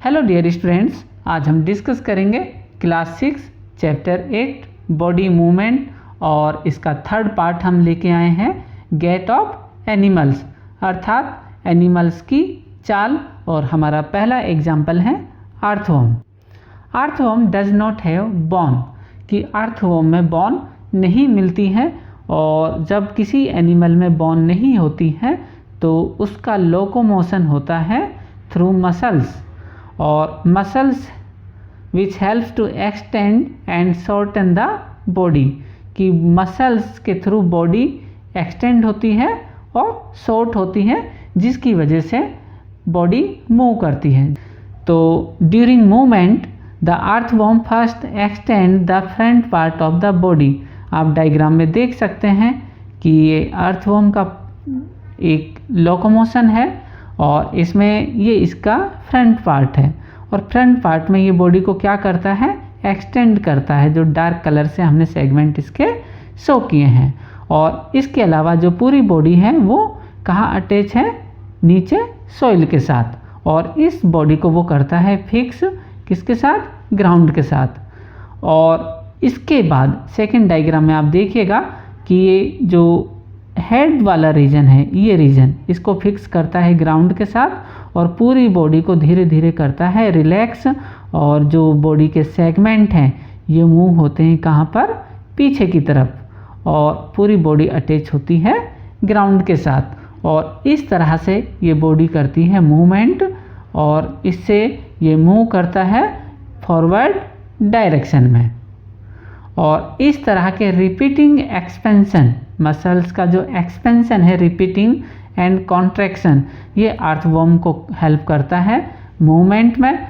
Hello dear students, आज हम discuss करेंगे क्लास 6 चैप्टर 8 बॉडी मूवमेंट और इसका थर्ड पार्ट हम लेके आए हैं गेट ऑफ एनिमल्स अर्थात एनिमल्स की चाल। और हमारा पहला एग्जाम्पल है earthworm. Earthworm does not have bone, कि अर्थवर्म में बॉन नहीं मिलती है और जब किसी एनिमल में बॉन नहीं होती है तो उसका लोकोमोशन होता है थ्रू मसल्स, और muscles which helps to extend and shorten the body, कि मसल्स के थ्रू बॉडी एक्सटेंड होती है और शॉर्ट होती है जिसकी वजह से बॉडी मूव करती है। तो during movement the earthworm first extend the front part of the body. आप डायग्राम में देख सकते हैं कि ये अर्थवर्म का एक लोकोमोशन है और इसमें ये इसका फ्रंट पार्ट है, और फ्रंट पार्ट में ये बॉडी को क्या करता है, एक्सटेंड करता है, जो डार्क कलर से हमने सेगमेंट इसके शो किए हैं। और इसके अलावा जो पूरी बॉडी है वो कहाँ अटैच है, नीचे सॉइल के साथ, और इस बॉडी को वो करता है फिक्स किसके साथ, ग्राउंड के साथ। और इसके बाद सेकंड डायग्राम में आप देखिएगा कि ये जो हेड वाला रीजन है, ये रीजन इसको फिक्स करता है ग्राउंड के साथ और पूरी बॉडी को धीरे धीरे करता है रिलैक्स, और जो बॉडी के सेगमेंट हैं ये मूव होते हैं कहाँ पर, पीछे की तरफ, और पूरी बॉडी अटैच होती है ग्राउंड के साथ। और इस तरह से ये बॉडी करती है मूवमेंट और इससे ये मूव करता है फॉरवर्ड डायरेक्शन में। और इस तरह के रिपीटिंग एक्सपेंशन, मसल्स का जो एक्सपेंशन है, रिपीटिंग एंड कॉन्ट्रैक्शन, ये अर्थवर्म को हेल्प करता है मूवमेंट में।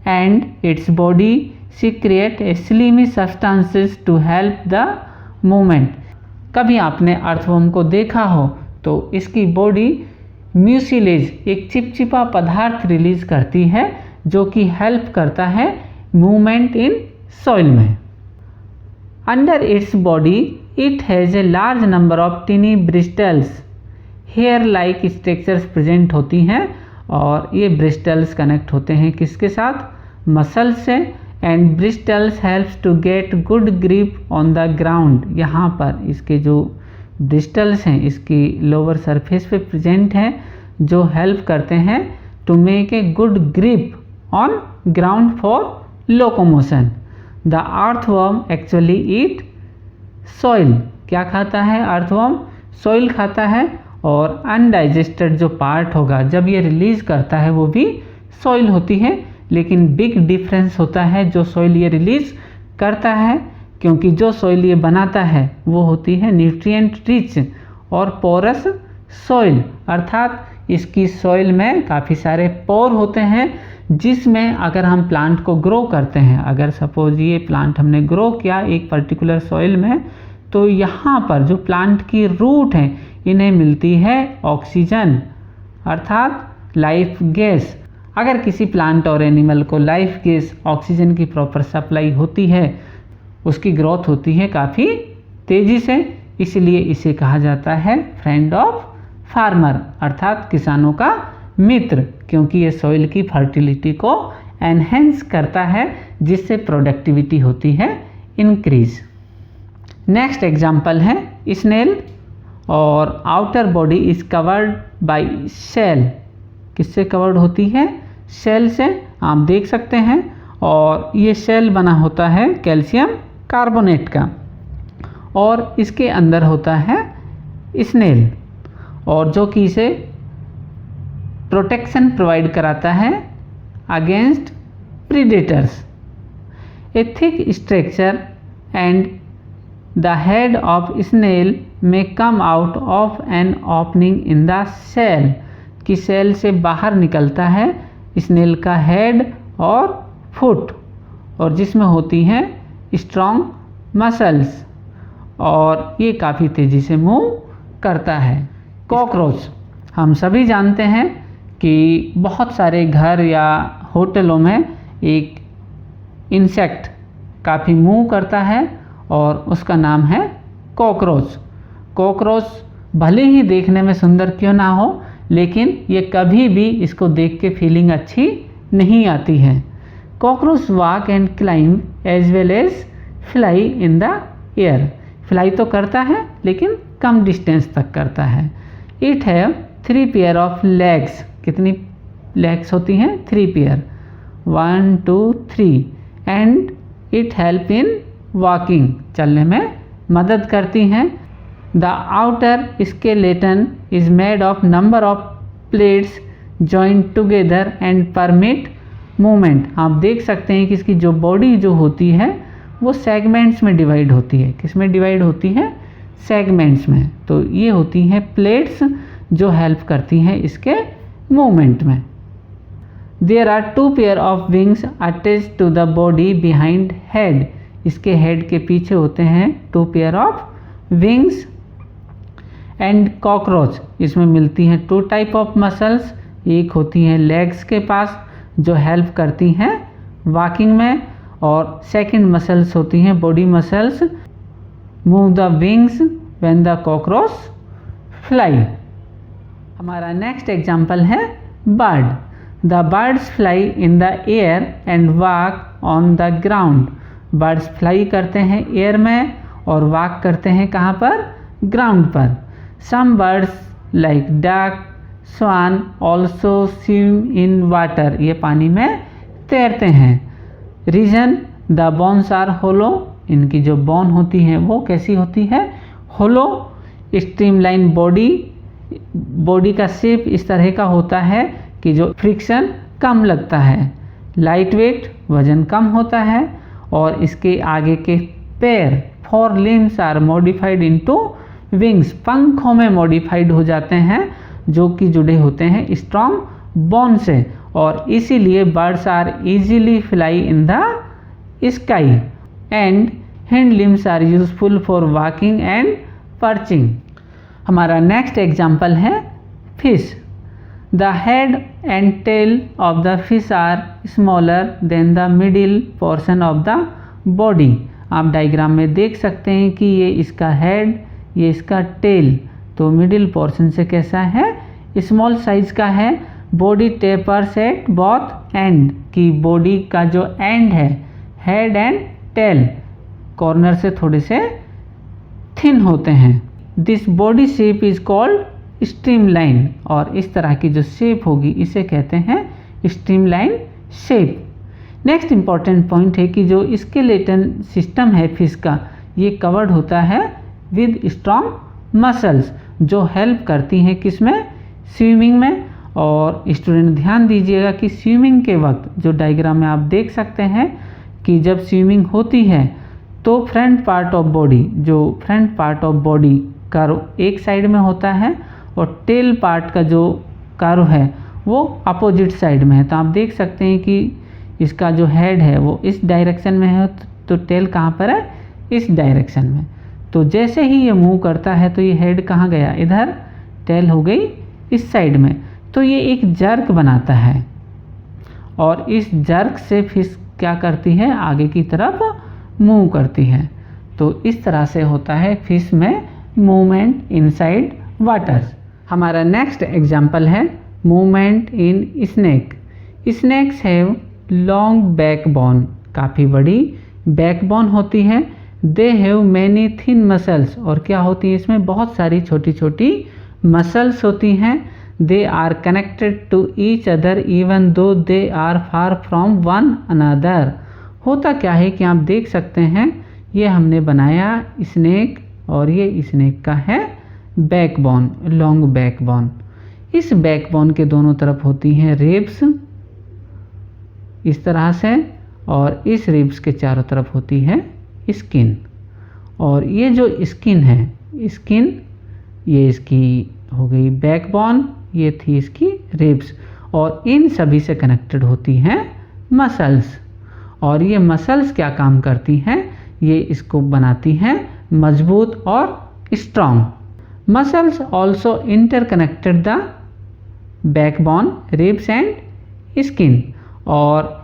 And its body secret a slimy substances to help the movement. कभी आपने अर्थवर्म को देखा हो तो इसकी बॉडी म्यूसिलेज, एक चिपचिपा पदार्थ रिलीज करती है जो कि हेल्प करता है मूवमेंट इन सॉइल में। Under its body it has a large number of tiny bristles, hair like structures present होती हैं, और ये ब्रिस्टल्स कनेक्ट होते हैं किसके साथ, मसल्स से। And bristles helps to get good grip on the ground. यहाँ पर इसके जो ब्रिस्टल्स हैं इसकी लोअर सरफेस पे प्रेजेंट हैं जो हेल्प करते हैं to make a good grip on ground for locomotion. The earthworm actually eat soil. क्या खाता है अर्थवर्म, सॉइल खाता है, और अनडाइजेस्टेड जो पार्ट होगा जब ये रिलीज करता है वो भी सॉइल होती है। लेकिन बिग डिफरेंस होता है जो सॉइल ये रिलीज करता है, क्योंकि जो सॉइल ये बनाता है वो होती है न्यूट्रिएंट रिच और पोरस सॉइल, अर्थात इसकी सॉइल में काफ़ी सारे पोर होते हैं जिसमें अगर हम प्लांट को ग्रो करते हैं, अगर सपोज ये प्लांट हमने ग्रो किया एक पर्टिकुलर सॉइल में, तो यहाँ पर जो प्लांट की रूट हैं इन्हें मिलती है ऑक्सीजन अर्थात लाइफ गैस। अगर किसी प्लांट और एनिमल को लाइफ गैस ऑक्सीजन की प्रॉपर सप्लाई होती है, उसकी ग्रोथ होती है काफ़ी तेज़ी से, इसलिए इसे कहा जाता है फ्रेंड ऑफ फार्मर अर्थात किसानों का मित्र, क्योंकि ये सॉइल की फर्टिलिटी को एनहेंस करता है जिससे प्रोडक्टिविटी होती है इंक्रीज। नेक्स्ट एग्जाम्पल है स्नेल, और outer body is covered by shell. किससे कवर्ड होती है, सेल से, आप देख सकते हैं, और ये सेल बना होता है कैल्शियम कार्बोनेट का, और इसके अंदर होता है स्नेल, और जो कि इसे प्रोटेक्शन प्रोवाइड कराता है against predators. A thick structure and the head of snail में come out of an opening in the shell, कि सेल से बाहर निकलता है स्नेल का हेड और फुट, और जिसमें होती हैं स्ट्रॉन्ग मसल्स, और ये काफ़ी तेज़ी से मूव करता है। कॉकरोच, हम सभी जानते हैं कि बहुत सारे घर या होटलों में एक इंसेक्ट काफ़ी मूव करता है और उसका नाम है कॉकरोच। कॉकरोच भले ही देखने में सुंदर क्यों ना हो, लेकिन ये कभी भी इसको देख के फीलिंग अच्छी नहीं आती है। Cockroach walk and climb as well as fly in the air. Fly तो करता है लेकिन कम डिस्टेंस तक करता है। It have 3 pair of legs. कितनी लेग्स होती हैं? 3 pair, 1 2 3। And it help in walking, चलने में मदद करती हैं। The outer skeleton is made of number of plates joint together and permit movement. आप देख सकते हैं कि इसकी जो बॉडी जो होती है वो सेगमेंट्स में डिवाइड होती है। किस में डिवाइड होती है? सेगमेंट्स में। तो ये होती हैं प्लेट्स जो हेल्प करती हैं इसके मूवमेंट में। There are 2 pair of wings attached to the body behind head. इसके हेड के पीछे होते हैं 2 pair of wings. And cockroach, इसमें मिलती हैं 2 टाइप ऑफ मसल्स। एक होती हैं लेग्स के पास जो हेल्प करती हैं वॉकिंग में, और सेकंड मसल्स होती हैं body muscles move the wings when the cockroach fly. हमारा नेक्स्ट एग्जाम्पल है bird. The birds fly in the air and walk on the ground. Birds fly करते हैं एयर में और वॉक करते हैं कहाँ पर? ग्राउंड पर। Some birds like duck, swan also swim in water. ये पानी में तैरते हैं। Reason the bones are hollow. इनकी जो बोन होती है वो कैसी होती है? होलो। स्ट्रीमलाइन बॉडी का शेप इस तरह का होता है कि जो फ्रिक्शन कम लगता है। लाइट वेट, वजन कम होता है। और इसके आगे के पैर 4 limbs are modified into wings. पंखों में मॉडिफाइड हो जाते हैं जो कि जुड़े होते हैं स्ट्रॉन्ग बोन से, और इसीलिए birds are easily fly in the sky. And hind limbs are useful for walking and perching. हमारा नेक्स्ट एग्जाम्पल है fish. The head and tail of the fish are smaller than the middle portion of the body. आप diagram में देख सकते हैं कि ये इसका हेड, ये इसका टेल, तो मिडिल पोर्शन से कैसा है? स्मॉल साइज का है। Body tapers at both and, की बॉडी का जो एंड है हेड एंड टेल कॉर्नर से थोड़े से थिन होते हैं। This body shape is called streamline. और इस तरह की जो शेप होगी इसे कहते हैं streamline shape. Next important point है कि जो स्केलेटन सिस्टम है फिश का, ये कवर्ड होता है विद स्ट्रॉन्ग मसल्स जो हेल्प करती हैं किसमें? स्विमिंग में। और स्टूडेंट ध्यान दीजिएगा कि स्विमिंग के वक्त जो डायग्राम में आप देख सकते हैं कि जब स्विमिंग होती है तो फ्रंट पार्ट ऑफ बॉडी, जो front part of body curve एक साइड में होता है और टेल पार्ट का जो कर्व है वो अपोजिट साइड में है। तो आप देख सकते हैं कि इसका जो हेड है वो इस डायरेक्शन में है, तो टेल कहाँ पर है? इस डायरेक्शन में। तो जैसे ही ये मूव करता है तो ये हेड कहाँ गया? इधर। टेल हो गई इस साइड में। तो ये एक जर्क बनाता है और इस जर्क से फिश क्या करती है? आगे की तरफ मूव करती है। तो इस तरह से होता है फिश में मूवमेंट इनसाइड वाटर। हमारा नेक्स्ट एग्जाम्पल है movement in snake. Snakes have long backbone. काफ़ी बड़ी बैकबोन होती है। They have many thin muscles. और क्या होती है? इसमें बहुत सारी छोटी छोटी मसल्स होती हैं। They are connected to each other even though they are far from one another. होता क्या है कि आप देख सकते हैं ये हमने बनाया स्नेक और ये स्नेक का है बैकबोन, लॉन्ग बैकबोन। इस बैकबोन के दोनों तरफ होती हैं रिब्स इस तरह से, और इस रिब्स के चारों तरफ होती है स्किन। और ये जो स्किन है, स्किन ये इसकी हो गई बैकबोन, ये थी इसकी रिब्स, और इन सभी से कनेक्टेड होती हैं मसल्स। और ये मसल्स क्या काम करती हैं? ये इसको बनाती हैं मजबूत और strong. Muscles also interconnected the backbone, ribs and skin. और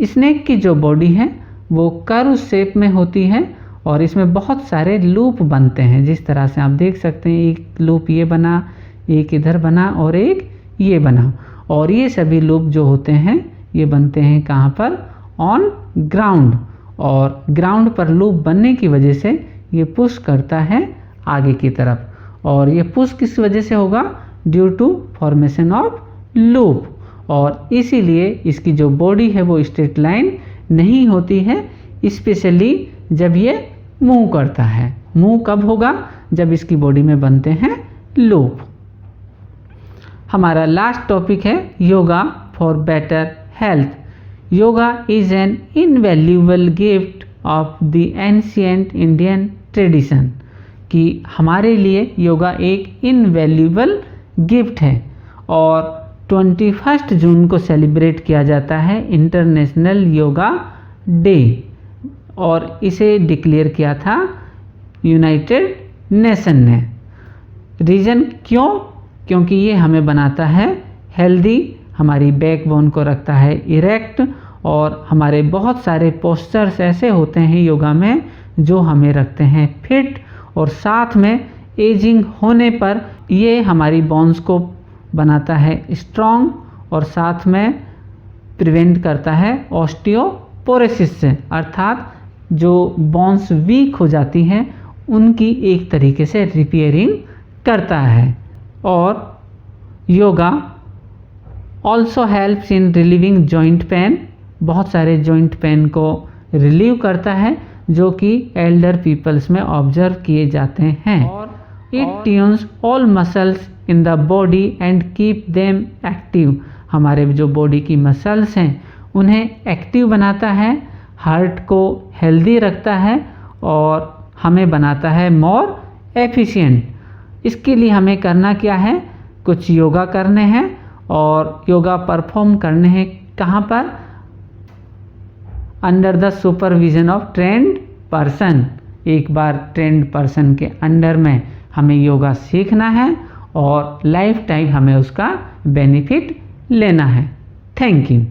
स्नेक की जो बॉडी है वो कर्व शेप में होती है और इसमें बहुत सारे लूप बनते हैं। जिस तरह से आप देख सकते हैं एक लूप ये बना, एक इधर बना और एक ये बना, और ये सभी लूप जो होते हैं ये बनते हैं कहाँ पर, ऑन ग्राउंड, और ग्राउंड पर लूप बनने की वजह से ये पुश करता है आगे की तरफ, और ये पुश किस वजह से होगा, due to formation of loop, और इसीलिए इसकी जो बॉडी है वो स्ट्रेट लाइन नहीं होती है, स्पेशली जब ये मूव करता है। मूव कब होगा, जब इसकी बॉडी में बनते हैं लूप। हमारा लास्ट टॉपिक है yoga for better health. Yoga is an invaluable gift of the ancient Indian tradition, कि हमारे लिए योगा एक इनवैल्यूएबल गिफ्ट है, और 21 जून को सेलिब्रेट किया जाता है इंटरनेशनल योगा डे, और इसे डिक्लेयर किया था यूनाइटेड नेशन ने। रीज़न क्यों, क्योंकि ये हमें बनाता है हेल्दी, हमारी बैकबोन को रखता है इरेक्ट, और हमारे बहुत सारे पोस्चर्स ऐसे होते हैं योगा में जो हमें रखते हैं फिट, और साथ में एजिंग होने पर ये हमारी बोन्स को बनाता है स्ट्रॉन्ग, और साथ में प्रिवेंट करता है ऑस्टियोपोरोसिस से, अर्थात जो बोन्स वीक हो जाती हैं उनकी एक तरीके से रिपेयरिंग करता है। और yoga also helps in relieving joint pain, बहुत सारे जॉइंट पेन को रिलीव करता है जो कि एल्डर पीपल्स में ऑब्जर्व किए जाते हैं। और it tunes all muscles in the body and keep them active, हमारे जो बॉडी की मसल्स हैं उन्हें एक्टिव बनाता है, हार्ट को हेल्दी रखता है, और हमें बनाता है मोर एफिशिएंट। इसके लिए हमें करना क्या है, कुछ योगा करने हैं, और योगा परफॉर्म करने हैं कहाँ पर, under the supervision of trend person. एक बार ट्रेंड पर्सन के अंडर में हमें योगा सीखना है, और लाइफ टाइम हमें उसका बेनिफिट लेना है। Thank you.